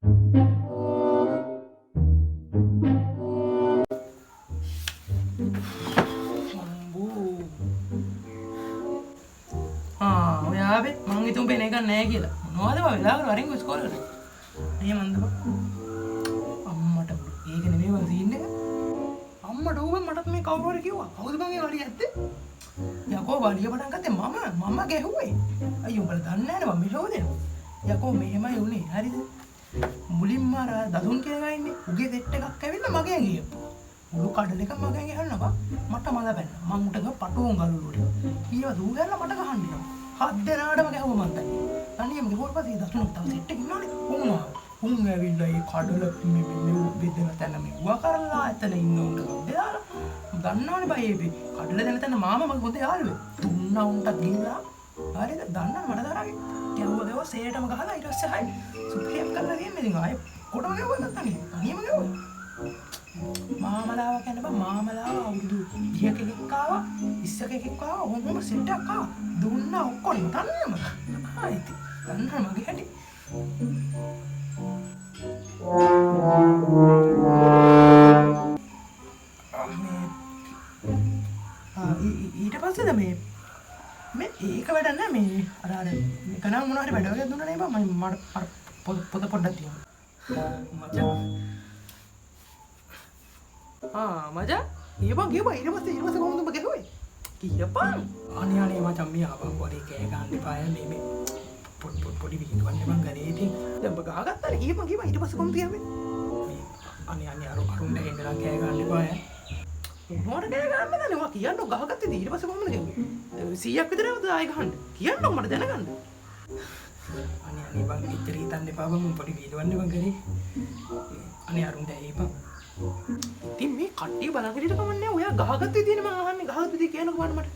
ඔයාවේ මං හිතුම් පේන එකක් නැහැ කියලා. මොනවද බා වෙලාවකට වරින් ඉස්කෝලේට. එහෙම අන්දපන්. අම්මට ඒක නෙමෙයි වල සීන් එක. අම්මට ඌව මටත් මේ කවුරු හරි කිව්වා. කවුද මං ඒ වලිය ඇත්තේ? යකෝ වලිය පටන් ගත්තේ මම ගැහුවේ. අයියෝ උඹලා දන්නේ නැහැ නේ මම මෙලෝ දෙනවා. යකෝ මෙහෙමයි උනේ. හරිද? මුලින්ම අර දසුන් කියලා ඉන්නේ. උගේ සෙට් එකක් ඇවිල්ලා මගෙන් ගියප්පා. මුළු කඩල එක මගෙන් ගහනවා. මට මල බැන්න. මං උට ගහ පටුවම් ගලුවට. ඊව දූ ගහලා මට ගහන්න. හත් දෙනාටම ගැහුවා මන් තනියම. තනියම ගිහුවට පස්සේ දසුන් තව සෙට් එක ඉන්නවනේ. උන් ඇවිල්ලා ඒ කඩල මේ බෙදෙන තැන මෙව්වා කරලා එතන ඉන්න උන්ට දාලා. දන්නවනේ බයි මේ කඩල දෙන තැන මාමා මගේ හොඳ යාළුවෙක්. දුන්නා උන්ට ගිහලා. හරිද? දන්නා මට තරගේ. ගැහුවා සේරටම ගහලා ඊට පස්සේ ආයි සුප්‍රියම් කරලා ගියන්නේ ඉතින් ආයේ කොටම ගැහුවා නැත්තම් තනියම ගැහුවා. මාමලාව කියන්නේ බා මාමලාව අවුරුදු 10 කෙනෙක් ආවා 20 කෙනෙක් ආවා ඔහොම සෙට් එකක් ආවා දුන්නා ඔක්කොම තනියම ආයිත් දන්නා මගේ හැටි ඊට පස්සේද මේ ඒක වැඩ නැහැ මේ අර කනම් මොනවා හරි වැඩ වගේ දුන්නා නේ බා මම අර පොත පොඩ්ඩක් තියමු මචං මචං ඊපන් ඊට පස්සේ කොහොමද උඹ ගැහුවේ කියපන් අනේ මචං මේ ආපහු පොඩි කෑ ගන්න එපා මේ පොඩි විහිදුවන්නේ මං ගලේ ඉතින් දැන් ඔබ ගහගත්තා කියපන් ඊට පස්සේ කොහොමද කියන්නේ අනේ අරුන් දෙන්න නම් කෑ ගන්න එපා මොනවද කෑ ගන්න බෑ නේ කියන්න ගහගත්තේ ඊට පස්සේ කොහොමද කියන්නේ 100ක් විතර නේද ආයෙ ගහන්න කියන්න මට දැනගන්න අනේ බං ඉතින් හිතන්න එපා බං පොඩි විහිදුවන්නේ මං කරේ අනේ අරුන් දෙයිපන් ඉතින් මේ කට්ටිය බලන් හිටියට කමන්නේ ඔයා ගහගත්ත විදිහනේ මම අහන්නේ ගහගත්ත විදිහ කියනකො බලන්න මට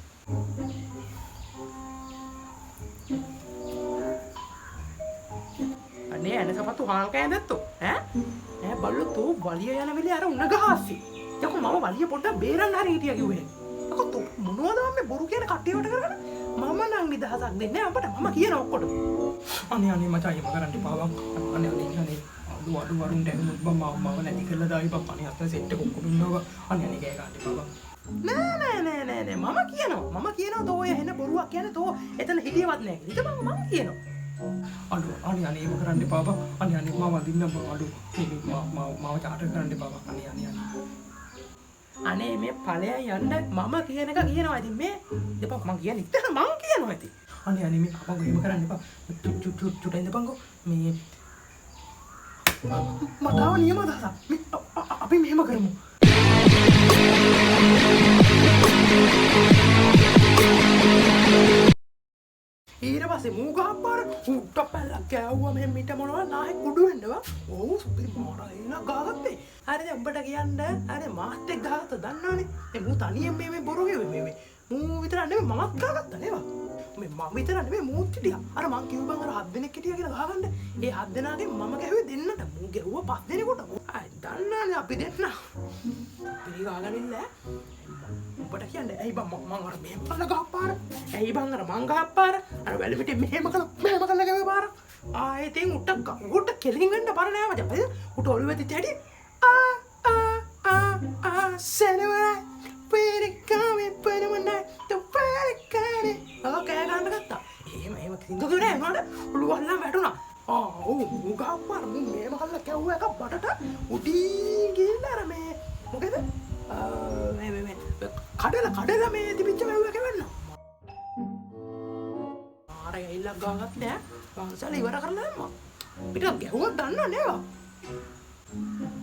අනේ එන සපත්තු හාල් කෑදැත්තෝ ඈ බල්ලෝ තෝ වලිය යන වෙලේ අර උණ ගහස්සි යකෝ මම වලිය පොඩ්ඩක් බේරන්න හරි හිටියා කිව්වේ යකෝ තෝ මොනවද මේ බොරු කියන කට්ටියට කරගෙන මම නම් නිදහසක් දෙන්නේ අපට මම කියන ඔක්කොටම අනේ මචං එහෙම කරන්න එපා බං අනේ අඩු වරුන් දැනුත් බං මම නැති කරලා දායි බං අනේ අතන සෙට් එක ඔක්කොම ඉන්නවා අනේ කෑ ගන්න එපා බං නෑ මම කියනවා තෝ ඔය එන බොරුවක් කියන්නේ තෝ එතන හිටියවත් නෑ කියලා ඉතින් මම කියනවා අඩු අනේ එහෙම කරන්න එපා බං අනේ මම වදින්න බං අඩු මාව චාටර් කරන්න එපා බං අනේ මේ ඵලයන් යන්න මම කියන එක කියනවා ඉතින් මේ දෙපා මම කියන්නේ ඉතින් මම කියනවා ඉතින් අනේ මේ අපංගෝ එහෙම කරන්න එපා චුට්ට ඉඳපංගෝ මේ මතාව නියම අදහසක් අපි මෙහෙම කරමු ඊට පස්සේ මූ ගහපාර උට්ට පැල්ලක් ගෑවුවා මෙහෙම මිට මොනවා නාහේ කුඩු වෙන්නවා ඔව් සුපිරි මාරා එන්න ගහගත්තේ හරිද උඹට කියන්න අර මාත් එක්ක ගහගත්ත දන්නවනේ මේ මූ තනියෙන් මේ බොරු ගෙවේ මේ මූ විතර නෙමෙයි මමත් ගහගත්තා නේද මේ මම විතර නෙමෙයි මූත් හිටියා අර මං කිව්ව බං අර 7 දෙනෙක් හිටියා කියලා ගහගන්න ඒ 7 දෙනාගෙන් මම ගැහුවේ දෙන්නට මූ ගැහුවා 5 දෙනෙකුට ආයි දන්නවනේ අපි දෙන්න පිළි ගහගනින්න උඹට කියන්නේ ඇයි බං මං අර මෙහෙම කරලා ගහපාර ඇයි බං අර මං ගහපාර අර වැලිමිටේ මෙහෙම කරලා ගැහුවේ පාර ආයේ තින් උට කෙලින් වෙන්න පාර නෑ මචං උට ඔළුවේ තිත හැටි සෙනවරයි පෙරකමේ පෙරමනයි තෝ පෙරකනේ කෑ ගන්න ගත්තා එහෙම කිංගු නෑ නෝඩ ඔළුව අල්ලන් වැටුණා ඔව් උගාපාර මේ මහල්ල කැවුව එක බඩට උඩින් ගිහින් අර මේ මොකද මේ කඩල මේ තිබිච්ච මෙව්ව කැවෙන්න ආර ඇයිලා ගාගත් නෑ වංශල ඉවර කරලා දැම්මා පිටක් ගැහුවක් දන්නව නේද